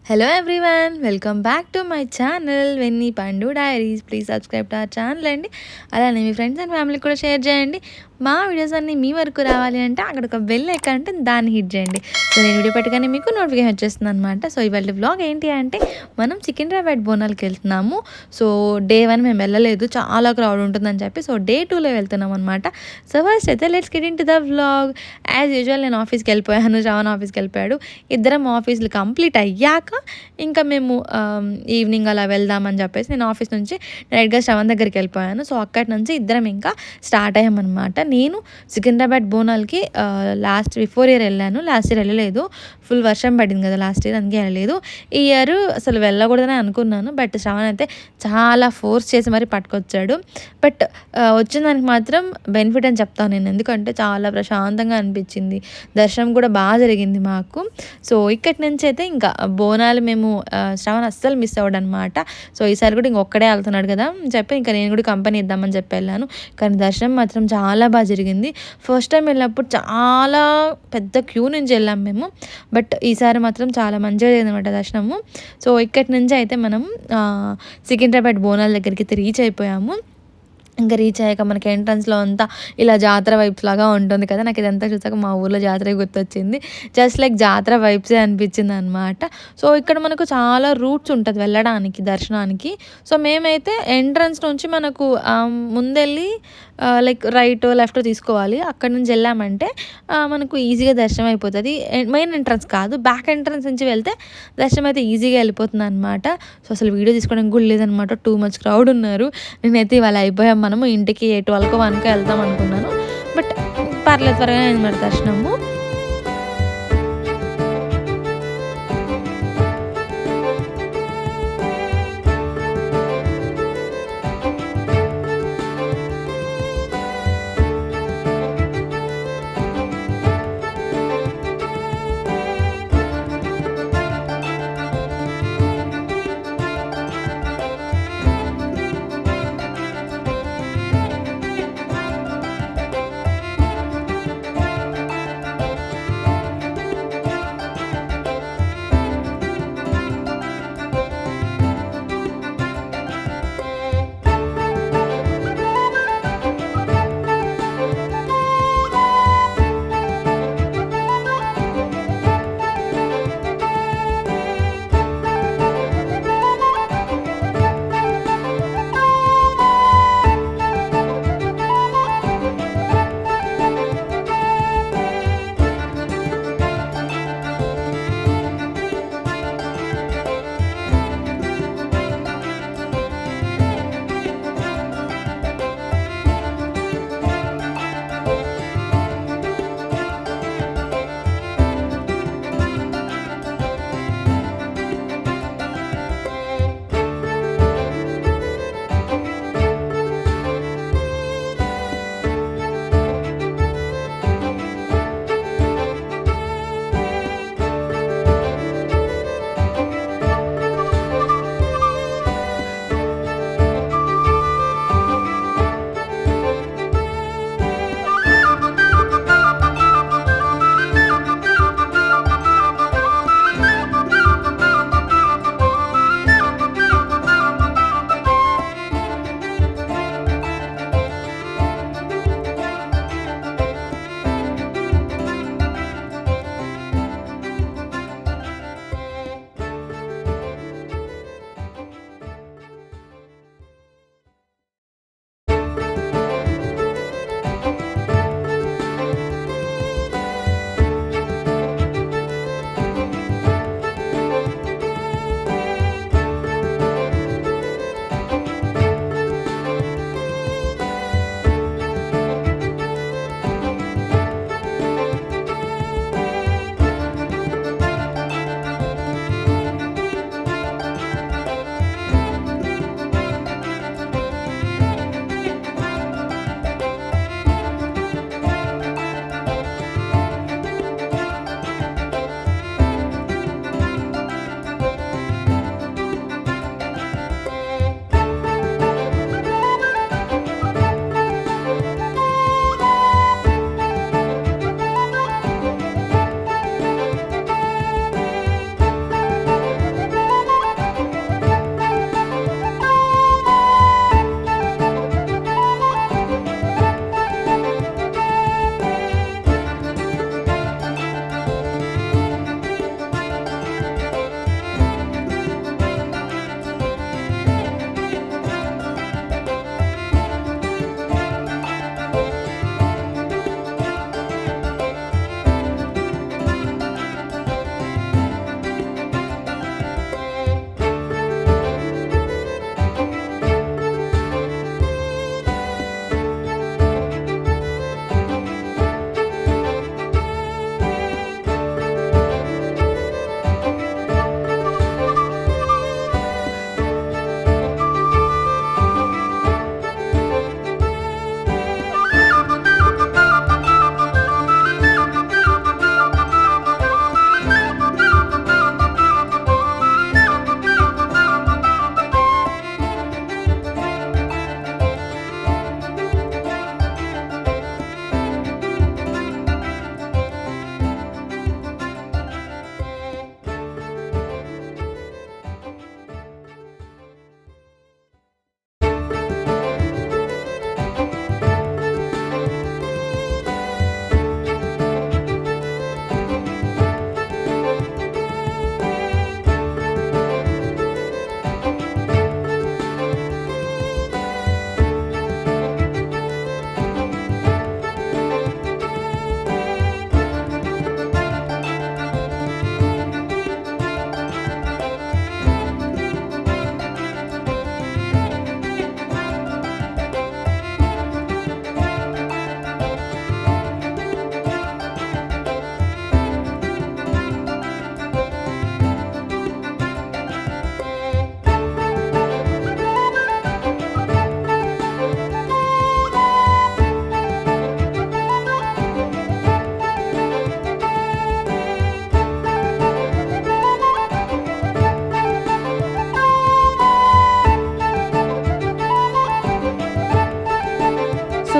Hello everyone, welcome back to my channel Venni Pandu diaries. Please subscribe to our channel అండి. అలానే మీ friends and ఫ్యామిలీకి కూడా share చేయండి. మా వీడియోస్ అన్నీ మీ వరకు రావాలి అంటే అక్కడ ఒక బెల్ ఎక్కంటే దాన్ని హిట్ చేయండి. సో నేను వీడియో పెట్టగానే మీకు నోటిఫికేషన్ వచ్చేస్తుంది అనమాట. సో ఇవాళ వ్లాగ్ ఏంటి అంటే మనం సికింద్రాబాద్ బోనాలకి వెళ్తున్నాము. సో డే 1 మేము వెళ్ళలేదు, చాలా క్రౌడ్ ఉంటుందని చెప్పి. సో డే 2లో వెళ్తున్నాం అనమాట. సో ఫస్ట్ అయితే let's get in to the vlog. As usual నేను ఆఫీస్కి వెళ్ళిపోయాను, శ్రవణ్ ఆఫీస్కి వెళ్ళిపోయాడు. ఇద్దరం ఆఫీసులు కంప్లీట్ అయ్యాక ఇంకా మేము ఈవినింగ్ అలా వెళ్దామని చెప్పేసి నేను ఆఫీస్ నుంచి డైరెక్ట్గా శ్రవణ్ దగ్గరికి వెళ్ళిపోయాను. సో అక్కడి నుంచి ఇద్దరం ఇంకా స్టార్ట్ అయ్యామన్నమాట. నేను సికింద్రాబాద్ బోనాలకి బిఫోర్ ఇయర్ వెళ్ళాను. లాస్ట్ ఇయర్ వెళ్ళలేదు, ఫుల్ వర్షం పడింది కదా లాస్ట్ ఇయర్, అందుకే వెళ్ళలేదు. ఈ ఇయర్ అసలు వెళ్ళకూడదని అనుకున్నాను, బట్ శ్రవణ్ అయితే చాలా ఫోర్స్ చేసి మరీ పట్టుకొచ్చాడు. బట్ వచ్చిన దానికి మాత్రం బెనిఫిట్ అని చెప్తాను నేను, ఎందుకంటే చాలా ప్రశాంతంగా అనిపించింది. దర్శనం కూడా బాగా జరిగింది మాకు. సో ఇక్కడి నుంచి అయితే ఇంకా బోనాలు మేము శ్రవణ్ అస్సలు మిస్ అవ్వడు అనమాట. సో ఈసారి కూడా ఇంకొక్కడే వెళ్తున్నాడు కదా అని చెప్పి ఇంకా నేను కూడా కంపెనీ ఇద్దామని చెప్పి వెళ్ళాను. కానీ దర్శనం మాత్రం చాలా బాగా జరిగింది. ఫస్ట్ టైం వెళ్ళినప్పుడు చాలా పెద్ద క్యూ నుంచి వెళ్ళాం మేము, బట్ ఈసారి మాత్రం చాలా మంచిగా జరిగింది అనమాట దర్శనము. సో ఇక్కడి నుంచి అయితే మనం సికింద్రాబాద్ బోనాల దగ్గరికి అయితే రీచ్ అయిపోయాము. ఇంకా రీచ్ అయ్యాక మనకి ఎంట్రన్స్లో అంతా ఇలా జాతర వైబ్స్ లాగా ఉంటుంది కదా. నాకు ఇదంతా చూసాక మా ఊర్లో జాతర గుర్తొచ్చింది. జస్ట్ లైక్ జాతర వైబ్సే అనిపించింది అనమాట. సో ఇక్కడ మనకు చాలా రూట్స్ ఉంటుంది వెళ్ళడానికి దర్శనానికి. సో మేమైతే ఎంట్రన్స్ నుంచి మనకు ముందెళ్ళి లైక్ రైట్ లెఫ్ట్ తీసుకోవాలి. అక్కడ నుంచి వెళ్ళామంటే మనకు ఈజీగా దర్శనం అయిపోతుంది. మెయిన్ ఎంట్రన్స్ కాదు, బ్యాక్ ఎంట్రన్స్ నుంచి వెళ్తే దర్శనం అయితే ఈజీగా వెళ్ళిపోతుంది అనమాట. సో అసలు వీడియో తీసుకోవడానికి కూడా లేదనమాట, టూ మచ్ క్రౌడ్ ఉన్నారు. నేనైతే ఇవాళ అయిపోయాం, మనము ఇంటికి 12కో 1కో వెళ్దాం అనుకున్నాను, బట్ పర్లేదు త్వరగా అయింది మరి దర్శనము.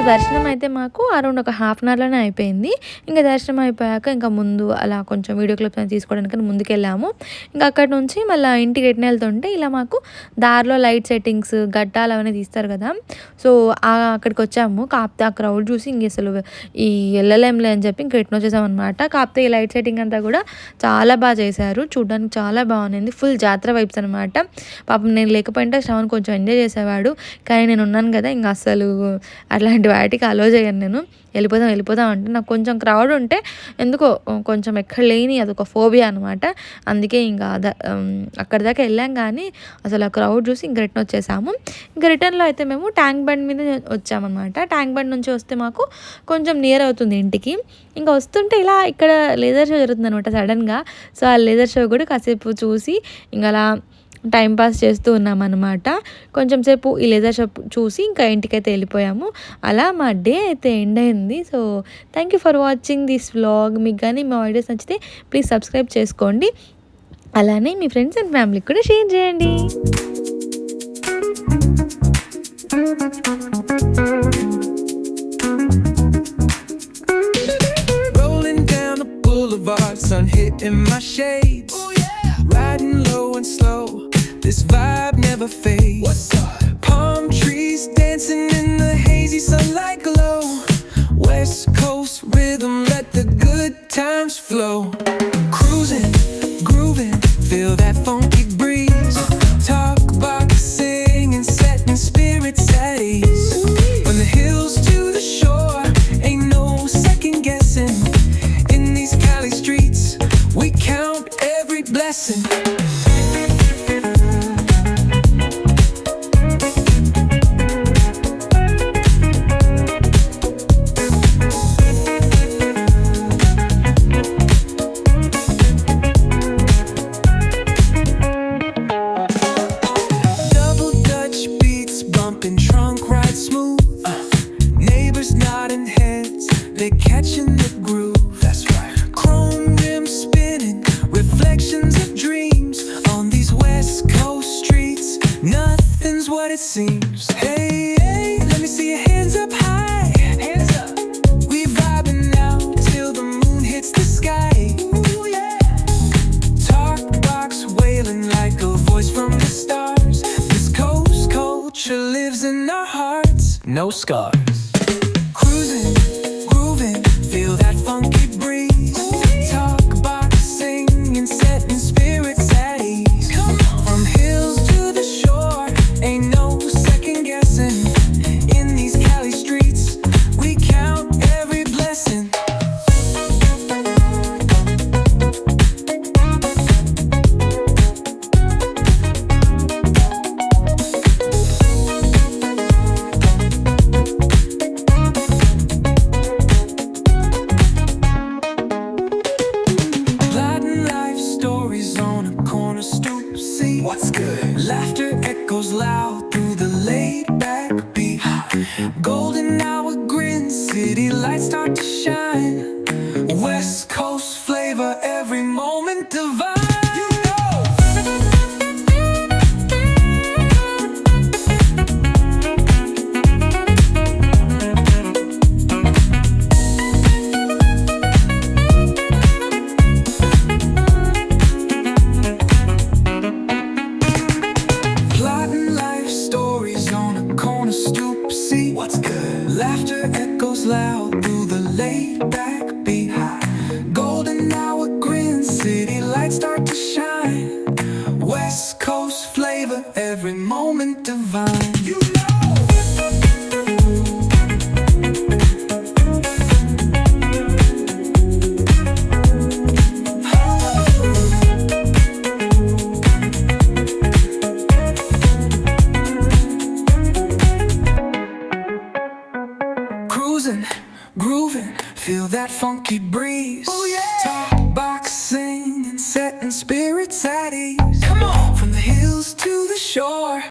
దర్శనం అయితే మాకు అరౌండ్ ఒక హాఫ్ అన్ అవర్లోనే అయిపోయింది. ఇంకా దర్శనం అయిపోయాక ఇంకా ముందు అలా కొంచెం వీడియో క్లిప్స్ అని తీసుకోవడానికి ముందుకెళ్ళాము. ఇంకా అక్కడి నుంచి మళ్ళీ ఇంటికి రిటర్న్ వెళ్తుంటే ఇలా మాకు దారిలో లైట్ సెట్టింగ్స్ గడ్డాలు అవన్నీ తీస్తారు కదా, సో అక్కడికి వచ్చాము. కాకపోతే ఆ క్రౌడ్ చూసి ఇంక అసలు ఈ వెళ్ళలేంలే అని చెప్పి ఇంక రిటర్న్ వచ్చేసామన్నమాట. కాకపోతే ఈ లైట్ సెట్టింగ్ అంతా కూడా చాలా బాగా చేశారు, చూడడానికి చాలా బాగుంది. ఫుల్ జాతర వైబ్స్ అనమాట. పాపం నేను లేకపోయింటే శ్రవణ్ కొంచెం ఎంజాయ్ చేసేవాడు, కానీ నేను ఉన్నాను కదా ఇంకా అసలు అట్లాంటి వాటికి అలో చేయను నేను. వెళ్ళిపోదాం అంటే నాకు కొంచెం క్రౌడ్ ఉంటే ఎందుకో కొంచెం ఎక్కడ లేని అదొక ఫోబియా అనమాట. అందుకే ఇంకా అక్కడి దాకా వెళ్ళాం, కానీ అసలు ఆ క్రౌడ్ చూసి ఇంక రిటర్న్ వచ్చేసాము. ఇంకా రిటర్న్లో అయితే మేము ట్యాంక్ బండ్ మీద వచ్చామన్నమాట. ట్యాంక్ బండ్ నుంచి వస్తే మాకు కొంచెం నియర్ అవుతుంది ఇంటికి. ఇంకా వస్తుంటే ఇలా ఇక్కడ లేజర్ షో జరుగుతుంది అనమాట సడన్గా. సో ఆ లేజర్ షో కూడా కాసేపు చూసి ఇంకా అలా టైంపాస్ చేస్తూ ఉన్నామన్నమాట. కొంచెం సేపు ఈ లేజర్ షో చూసి ఇంకా ఇంటికైతే వెళ్ళిపోయాము. అలా మా డే అయితే ఎండ్ అయింది. So thank you for watching this vlog. మీకు కానీ మా వీడియోస్ నచ్చితే ప్లీజ్ సబ్స్క్రైబ్ చేసుకోండి, అలానే మీ ఫ్రెండ్స్ అండ్ ఫ్యామిలీకి కూడా షేర్ చేయండి. Sun hitting my shades, oh yeah. Riding low and slow, this vibe never fades. What's up? Palm trees dancing in the hazy sunlight glow. West Coast rhythm, let the good times flow. Cruising, grooving, feel that funky breeze. Talk about singing, setting spirits at ease. From the hills to the shore, ain't no second guessing. In these Cali streets, we count every blessing. Double Dutch beats bumping, trunk ride smooth. Neighbors nodding heads, they catching the groove. That's right. Chrome rims spinning, reflections of dreams on these West Coast streets. Nothing's what it seems. Hey, hey, let me see your hands up high. Hands up. We vibing now till the moon hits the sky. Ooh, yeah. Talk box wailing like a voice from the stars. This coast culture lives in our hearts. No scars. Cruising, grooving, feel that funky breeze. Talk about singing, setting spirits at ease. From hills to the shore, ain't no second guessing. In these Cali streets, we count every blessing. Latin life stories on a corner stoop. See what's good. Laughter echoes loud through the laid back beat. Golden hour grin, city lights start to shine. West Coast flavor, every moment divine. You know. Plotting life stories on a corner stoop. See what's good. Laughter echoes loud through the laid back beat. Golden hour grin, city lights start to shine. West Coast flavor, every moment divine. You know. Cruising, grooving, feel that funky breeze. Oh yeah. Talk boxing and setting spirits at ease. Come on. From the hills to the shore.